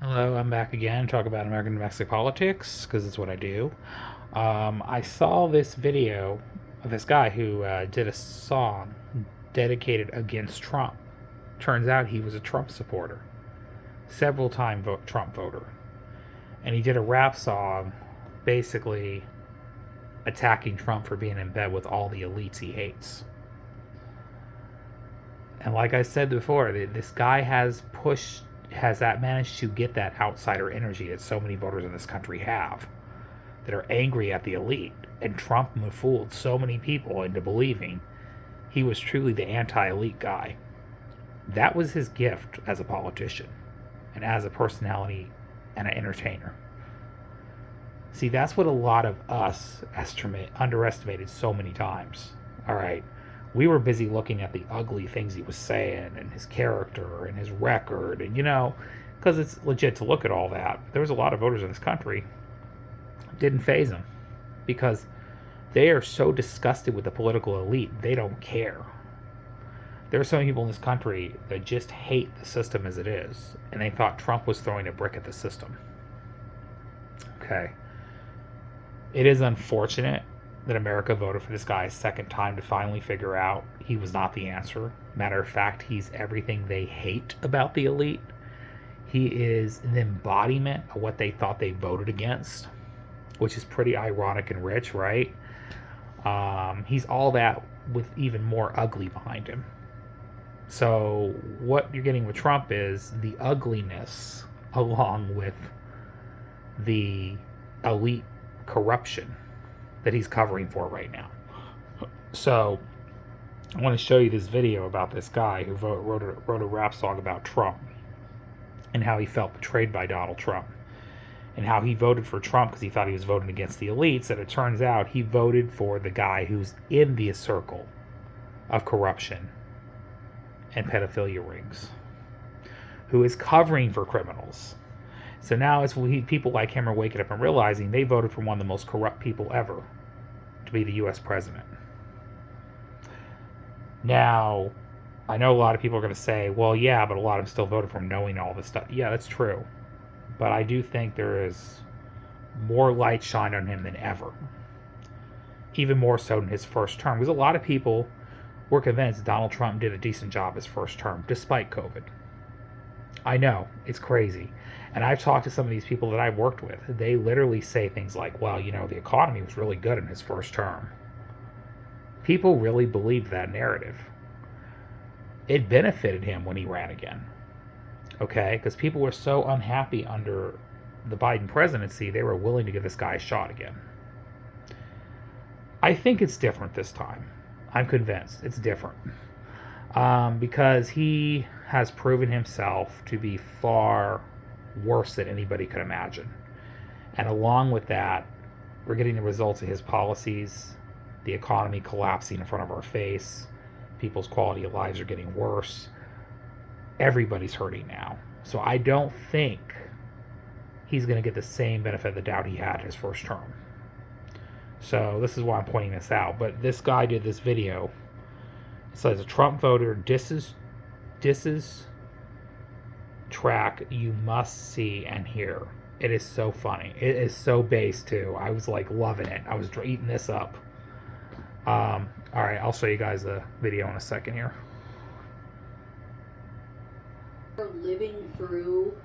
Hello, I'm back again to talk about American domestic politics because it's what I do. I saw this video of this guy who did a song dedicated against Trump. Turns out he was a Trump supporter, several time Trump voter. And he did a rap song basically attacking Trump for being in bed with all the elites he hates. And like I said before, this guy has that managed to get that outsider energy that so many voters in this country have, that are angry at the elite. And Trump fooled so many people into believing he was truly the anti elite guy. That was his gift as a politician and as a personality and an entertainer. See, that's what a lot of us underestimated so many times. All right. We were busy looking at the ugly things he was saying and his character and his record, and because it's legit to look at all that. There was a lot of voters in this country didn't phase them because they are so disgusted with the political elite, they don't care. There are so many people in this country that just hate the system as it is, and they thought Trump was throwing a brick at the system. Okay. It is unfortunate that America voted for this guy a second time to finally figure out he was not the answer. Matter of fact, he's everything they hate about the elite. He is the embodiment of what they thought they voted against, which is pretty ironic and rich, right? He's all that with even more ugly behind him. So what you're getting with Trump is the ugliness along with the elite corruption that he's covering for right now. So I want to show you this video about this guy who wrote a rap song about Trump and how he felt betrayed by Donald Trump and how he voted for Trump because he thought he was voting against the elites, and it turns out he voted for the guy who's in the circle of corruption and pedophilia rings, who is covering for criminals. So now it's people like him are waking up and realizing they voted for one of the most corrupt people ever to be the U.S. president. Now, I know a lot of people are going to say, well, yeah, but a lot of them still voted for him knowing all this stuff. Yeah, that's true. But I do think there is more light shined on him than ever. Even more so in his first term. Because a lot of people were convinced Donald Trump did a decent job his first term, despite COVID. I know, it's crazy. And I've talked to some of these people that I've worked with. They literally say things like, well, the economy was really good in his first term. People really believed that narrative. It benefited him when he ran again. Okay? Because people were so unhappy under the Biden presidency, they were willing to give this guy a shot again. I think it's different this time. I'm convinced it's different. Because he has proven himself to be far worse than anybody could imagine. And along with that, we're getting the results of his policies, the economy collapsing in front of our face, people's quality of lives are getting worse. Everybody's hurting now. So I don't think he's going to get the same benefit of the doubt he had his first term. So this is why I'm pointing this out. But this guy did this video. It says a Trump voter disses track you must see and hear. It is so funny. It is so base too. I was like loving it. I was eating this up. All right, I'll show you guys the video in a second here. We're living through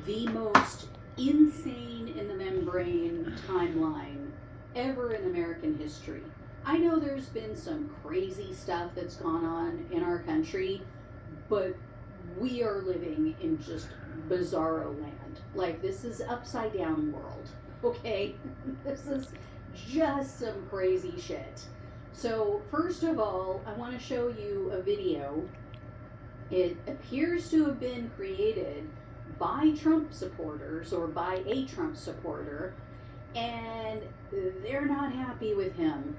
the most insane in the membrane timeline ever in American history. I know there's been some crazy stuff that's gone on in our country, but we are living in just bizarro land. Like, this is upside down world, okay? This is just some crazy shit. So first of all, I want to show you a video. It appears to have been created by Trump supporters or by a Trump supporter, and they're not happy with him.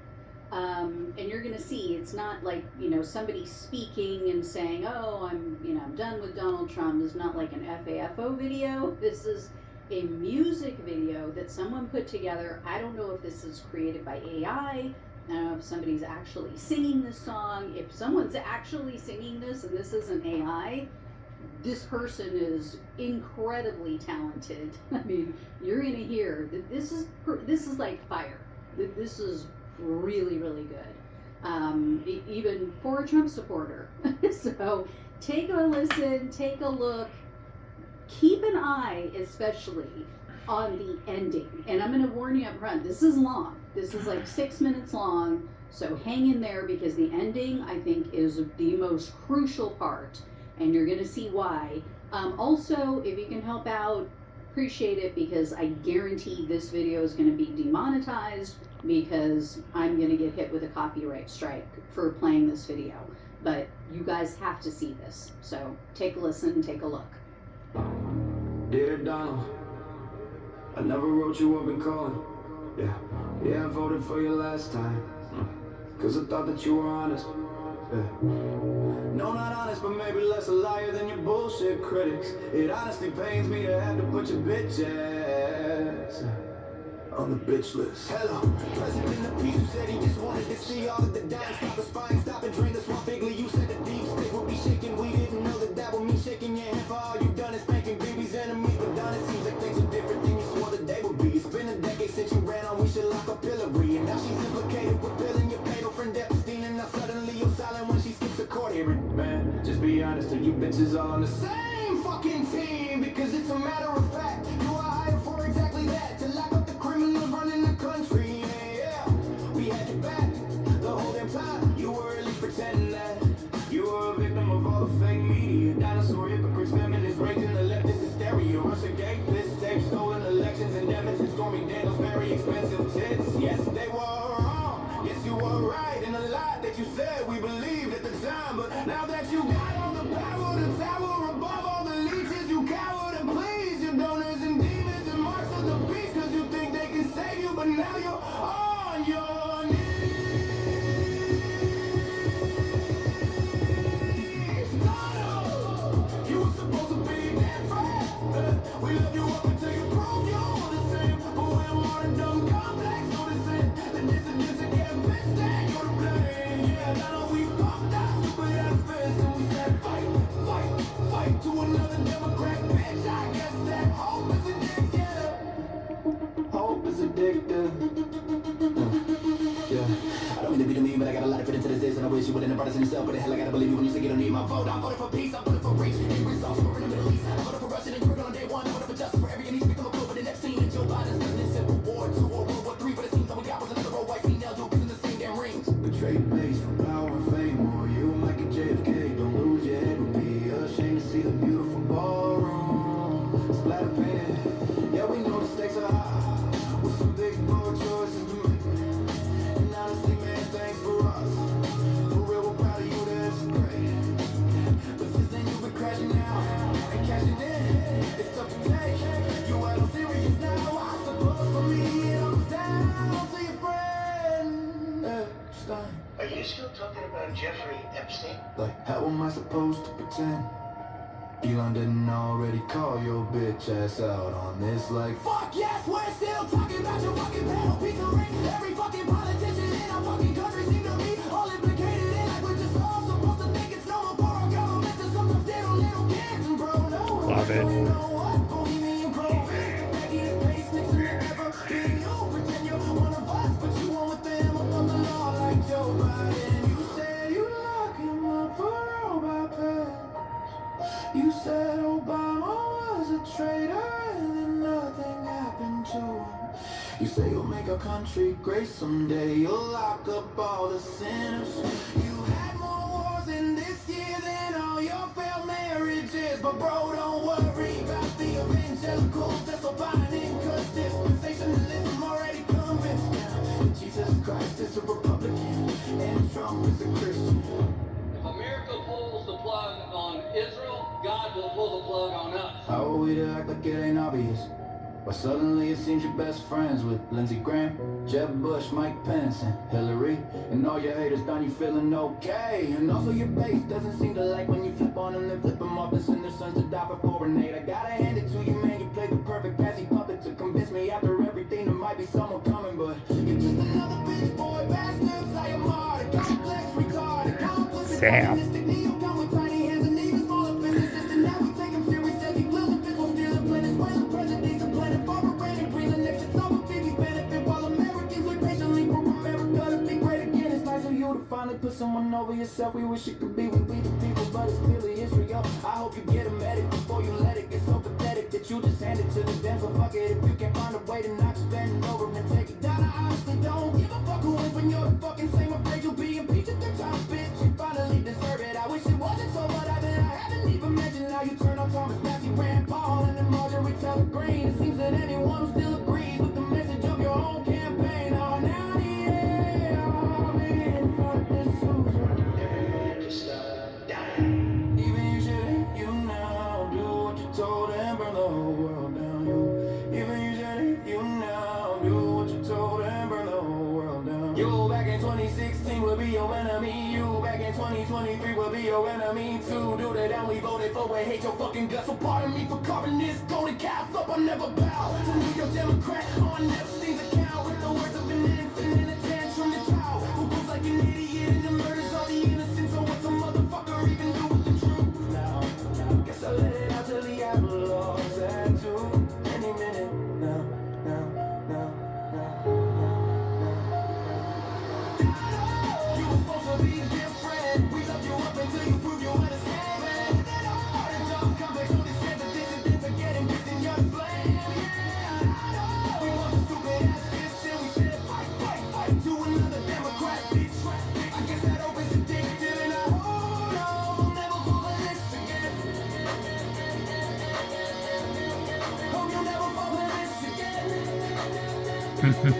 And you're going to see it's not like, somebody speaking and saying, oh, I'm done with Donald Trump. It's not like an FAFO video. This is a music video that someone put together. I don't know if this is created by AI. I don't know if somebody's actually singing this song. If someone's actually singing this and this isn't AI, this person is incredibly talented. I mean, you're gonna hear that this is like fire. This is really, really good. Even for a Trump supporter. So take a listen, take a look. Keep an eye, especially on the ending. And I'm going to warn you up front, this is long. This is like 6 minutes long. So hang in there, because the ending, I think, is the most crucial part. And you're going to see why. Also, if you can help out, appreciate it, because I guarantee this video is going to be demonetized, because I'm going to get hit with a copyright strike for playing this video. But you guys have to see this. So take a listen, take a look. Dear Donald, I never wrote you up in calling. Yeah, I voted for you last time, cause I thought that you were honest. No, not honest, but maybe less a liar than your bullshit critics. It honestly pains me to have to put your bitch ass on the bitch list. Hello, President of Peace, who said he just wanted to see all of the dimes stop the spine, stop and drain the swamp bigly. You said the deep state would be shaking. We didn't know that would mean shaking your hand, for all you've done is spanking babies' enemies. But done, it seems like things are different than you swore that they would be. It's been a decade since you ran on, we should lock up Hillary. And now she's implicated with killing your fatal friend Epstein. And now suddenly you're silent when she skips a court hearing. Man, just be honest, are you bitches all on the same fucking team? Because it's a matter of fact, you are hired for exactly that, to lock up the criminals running the country. Yeah, we had your back the whole damn time. You were at least pretending that you were a victim of all the fake media. Dinosaur hypocrites, feminists, raging the leftist hysteria. Russia gate, piss tape, stolen elections, and Devon's and Stormy Daniels' very expensive tits. Yes, they were wrong. Yes, you were right in a lot that you said we believed at the time. But now that you got all the power, the tower above all the leeches, you coward and please your donors and demons and marks of the beast, cause you think they can save you, but now you're on your knees. You were supposed to be different. We left you up until you proved you were the same. But we're more than dumb complex, noticing the dissidents and getting pissed at. You're to blame. Yeah, now that we popped our stupid ass fists and we said fight, fight, fight to another Democrat bitch. I guess that hope is addictive. Hope is addictive. Yeah, I don't mean to be the mean, but I got a lot of fit into this, and I wish you wouldn't have brought us in yourself. But the hell, I gotta believe you when you say you don't need my vote. I'm voting for peace, I'm voting for race, and results over in the Middle East. I'm voting for Russia, and you're on day one. I'm voting for justice for every needs to become a clue, but the next scene in Joe Biden's business, Civil War 2 or World War 3. But it seems all we got was another old white female Jokers in the same damn rings. Betrayed base for power and fame, or you like a JFK. Don't lose your head, would be ashamed to see the beautiful ballroom splatter painted. Yeah, we know the stakes are high, with some big bold choices to make. And honestly, man, thanks for us. For real, we're proud of you, that's great. But since then you've been crashing out and cashing in, it's tough to take. You ain't no serious now, I suppose for me it all comes down to your friend Epstein. Are you still talking about Jeffrey Epstein? Like, how am I supposed to pretend Elon didn't already call your bitch ass out on this? Like, fuck yes, we're still talking about your fucking panel piece of ring. Every fucking politician in our fucking country seem to be all implicated in, like we're just all supposed to think it's normal for our government to sometimes steal little kids. And bro, no, Love it. you know what? Bohemian Grove, Maggie is place next to never be you. Pretend you're one of us, but you won with them up on the law like Joe Biden. You said you lock him up for robot pets. You said Obama was a traitor and then nothing happened to him. You say you'll make our country great someday. You'll lock up all the sinners. You had more wars in this year than all your failed marriages. But bro, don't worry about the evangelicals. They're so binding, cause dispensationalism already convinced them that Jesus Christ is a Republican and Trump is a Christian. If America pulls the plug on Israel, God will pull the plug on us. How are we to act like it ain't obvious? Why suddenly it seems you're best friends with Lindsey Graham, Jeb Bush, Mike Pence, and Hillary. And all your haters done you feeling okay. And also your base doesn't seem to like when you flip on them, then flip them off and send their sons to die for foreign aid. I gotta hand it to you, man, you played the perfect patsy puppet to convince me after everything there might be someone coming. But you're just another bitch boy bastard, sayonara, complex, retarded, complex, Sam. neo-con with tiny hands and even smaller fists. And now we take to put someone over yourself. We wish it could be we the people, but it's clearly Israel. I hope you get a medic before you let it get so pathetic that you just hand it to the dem. So fuck it, if you can't find a way to not just bend it over and take it down. I honestly don't give a fuck who wins when you're the fucking same. Afraid you'll be impeached at the time, bitch. You finally deserve it. I wish it wasn't so, but I haven't even mentioned how you turn on Thomas Massey, Rand Paul, and then Marjorie Taylor Greene. It seems that anyone who still agrees with the message of your own campaign are now the enemy for this loser. Just die. Even you should hate you now. Do what you told and burn the whole world down. Even you should hate you now. Do what you told and burn the whole world down. You back in 2016 will be your enemy. You back in 2023 will be your enemy too. Do that and we voted for. We hate your fucking guts. So pardon me for carving this golden calf up. I never bow to New York Democrat on Epstein's account with the words of an infant in a tantrum to child who goes like an idiot and then murders all the innocents. So what's a motherfucker even do with the truth now? Guess I'll let it out till the apple all tattoo. Any minute now. You were supposed to be different. We loved you up until you proved you were the same. The dumb complex understand that dissidents are getting pissed in your flame. Yeah, we want the stupid ass fists and we said fight to another Democrat bitch. I guess that opens addictive and I hold on, we'll never fall for this again. Hope you'll never fall for this again. Hope you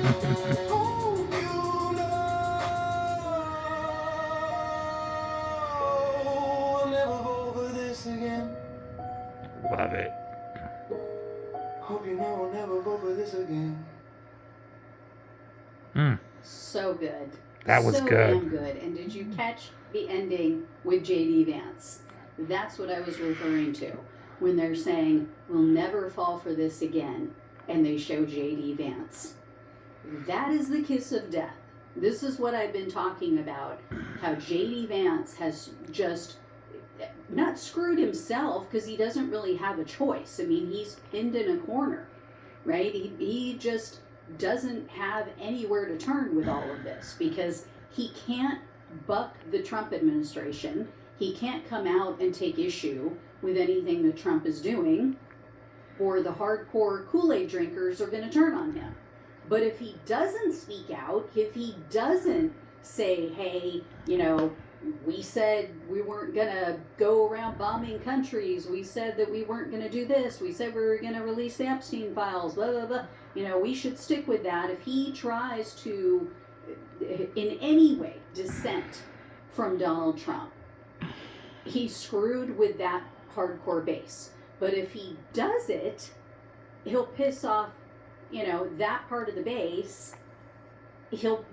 know we'll never fall for this again. Love it. Hope you know we'll never fall for this again. So good. That was so good. Damn good. And did you catch the ending with J.D. Vance? That's what I was referring to when they're saying, we'll never fall for this again, and they show J.D. Vance. That is the kiss of death. This is what I've been talking about, how J.D. Vance has just not screwed himself because he doesn't really have a choice. I mean, he's pinned in a corner, right? He just doesn't have anywhere to turn with all of this because he can't buck the Trump administration. He can't come out and take issue with anything that Trump is doing, or the hardcore Kool-Aid drinkers are going to turn on him. But if he doesn't speak out, if he doesn't say, hey, you know, we said we weren't going to go around bombing countries. We said that we weren't going to do this. We said we were going to release the Epstein files, blah, blah, blah. You know, we should stick with that. If he tries to, in any way, dissent from Donald Trump, he's screwed with that hardcore base. But if he does it, he'll piss off, you know, that part of the base. He'll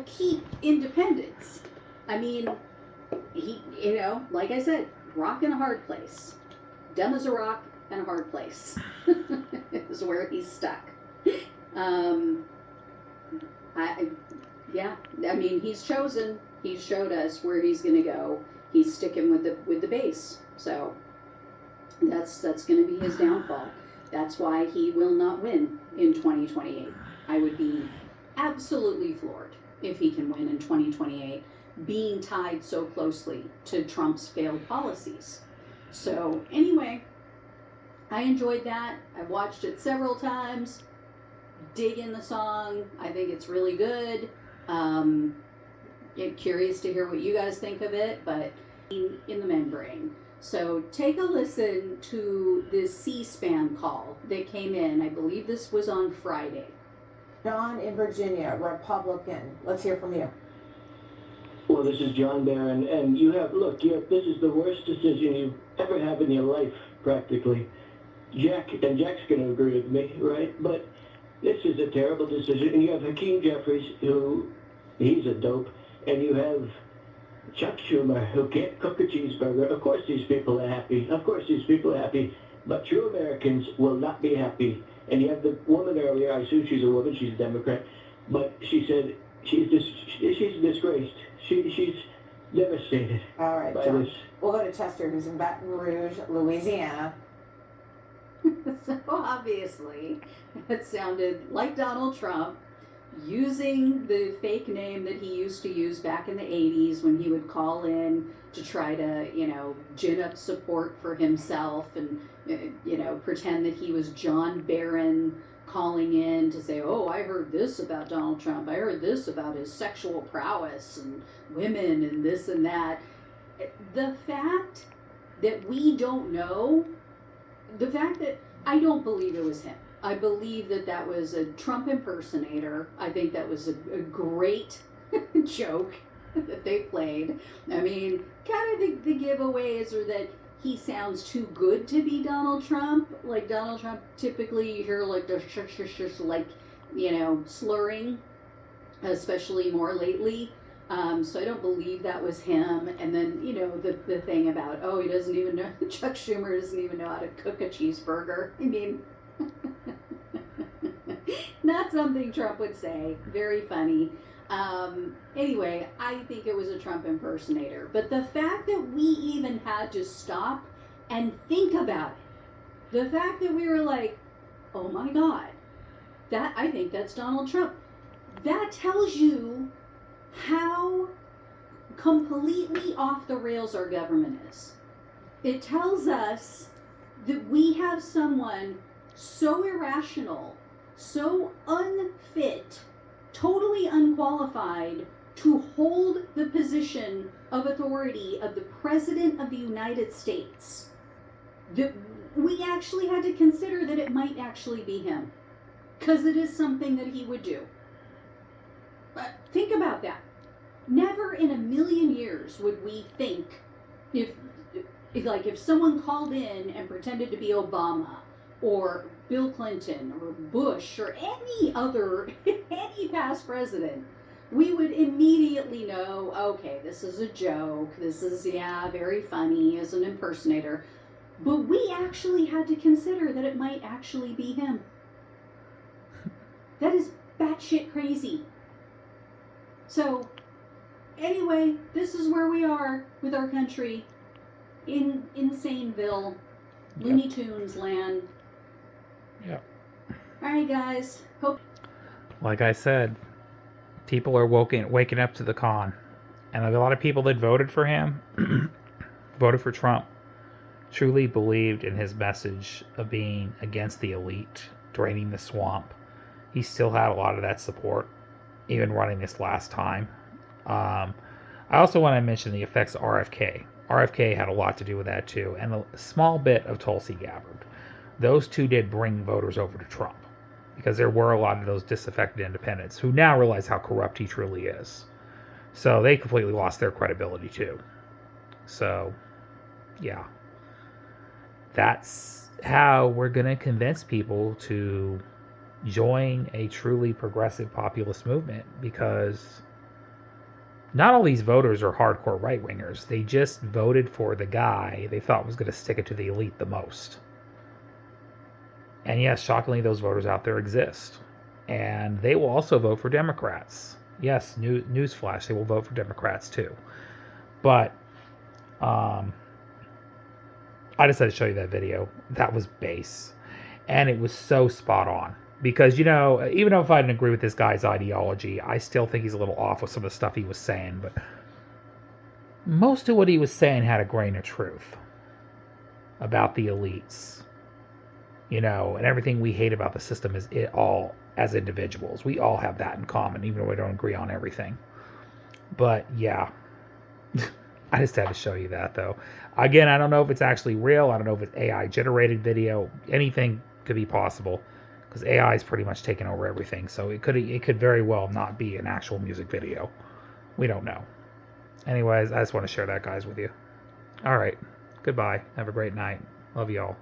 keep independence. I mean, he, you know, like I said, rock in a hard place. Dumb as a rock and a hard place is where he's stuck. I mean, he's chosen. He showed us where he's going to go. He's sticking with the base. So that's going to be his downfall. That's why he will not win in 2028. I would be absolutely floored if he can win in 2028, being tied so closely to Trump's failed policies. So anyway, I enjoyed that. I watched it several times. Dig in the song. I think it's really good. Curious to hear what you guys think of it, but in the membrane. So take a listen to this C-SPAN call that came in. I believe this was on Friday. John in Virginia, Republican. Let's hear from you. Well, this is John Barron, and this is the worst decision you ever have in your life, practically. Jack's going to agree with me, right? But this is a terrible decision, and you have Hakeem Jeffries, he's a dope, and you have Chuck Schumer, who can't cook a cheeseburger. Of course these people are happy. But true Americans will not be happy. And you have the woman earlier, I assume she's a woman, she's a Democrat, but she said she's disgraced. She's devastated. All right, by John. this. We'll go to Chester, who's in Baton Rouge, Louisiana. So obviously, it sounded like Donald Trump using the fake name that he used to use back in the 80s when he would call in to try to, gin up support for himself and, pretend that he was John Barron calling in to say, oh, I heard this about Donald Trump. I heard this about his sexual prowess and women and this and that. The fact that we don't know, the fact that I don't believe it was him. I believe that was a Trump impersonator. I think that was a great joke that they played. I mean, kind of the giveaways are that he sounds too good to be Donald Trump. Like Donald Trump, typically you hear like the like, slurring, especially more lately. So I don't believe that was him. And then, the thing about, oh, he doesn't even know, Chuck Schumer doesn't even know how to cook a cheeseburger. I mean, not something Trump would say. Very funny. Anyway, I think it was a Trump impersonator. But the fact that we even had to stop and think about it, the fact that we were like, oh my God, I think that's Donald Trump, that tells you how completely off the rails our government is. It tells us that we have someone so irrational, so unfit, totally unqualified to hold the position of authority of the President of the United States, that we actually had to consider that it might actually be him, because it is something that he would do. But think about that. Never in a million years would we think, if someone called in and pretended to be Obama or Bill Clinton or Bush or any past president, we would immediately know, okay, this is a joke, this is, very funny as an impersonator. But we actually had to consider that it might actually be him. That is batshit crazy. So, anyway, this is where we are with our country in Insaneville, Looney Tunes land. Yep. All right, guys. Hope. Like I said, people are waking up to the con, and a lot of people that voted for him, voted for Trump, truly believed in his message of being against the elite, draining the swamp. He still had a lot of that support, even running this last time. I also want to mention the effects of RFK. RFK had a lot to do with that too, and a small bit of Tulsi Gabbard. Those two did bring voters over to Trump, because there were a lot of those disaffected independents who now realize how corrupt he truly is. So they completely lost their credibility too. So, yeah. That's how we're going to convince people to join a truly progressive populist movement, because not all these voters are hardcore right-wingers. They just voted for the guy they thought was going to stick it to the elite the most. And yes, shockingly, those voters out there exist. And they will also vote for Democrats. Yes, newsflash, they will vote for Democrats too. But I decided to show you that video. That was base. And it was so spot on. Because, even though if I didn't agree with this guy's ideology, I still think he's a little off with some of the stuff he was saying. But most of what he was saying had a grain of truth about the elites. And everything we hate about the system is it all as individuals. We all have that in common, even though we don't agree on everything. But, yeah. I just had to show you that, though. Again, I don't know if it's actually real. I don't know if it's AI-generated video. Anything could be possible, because AI is pretty much taking over everything. So it could very well not be an actual music video. We don't know. Anyways, I just want to share that, guys, with you. All right. Goodbye. Have a great night. Love you all.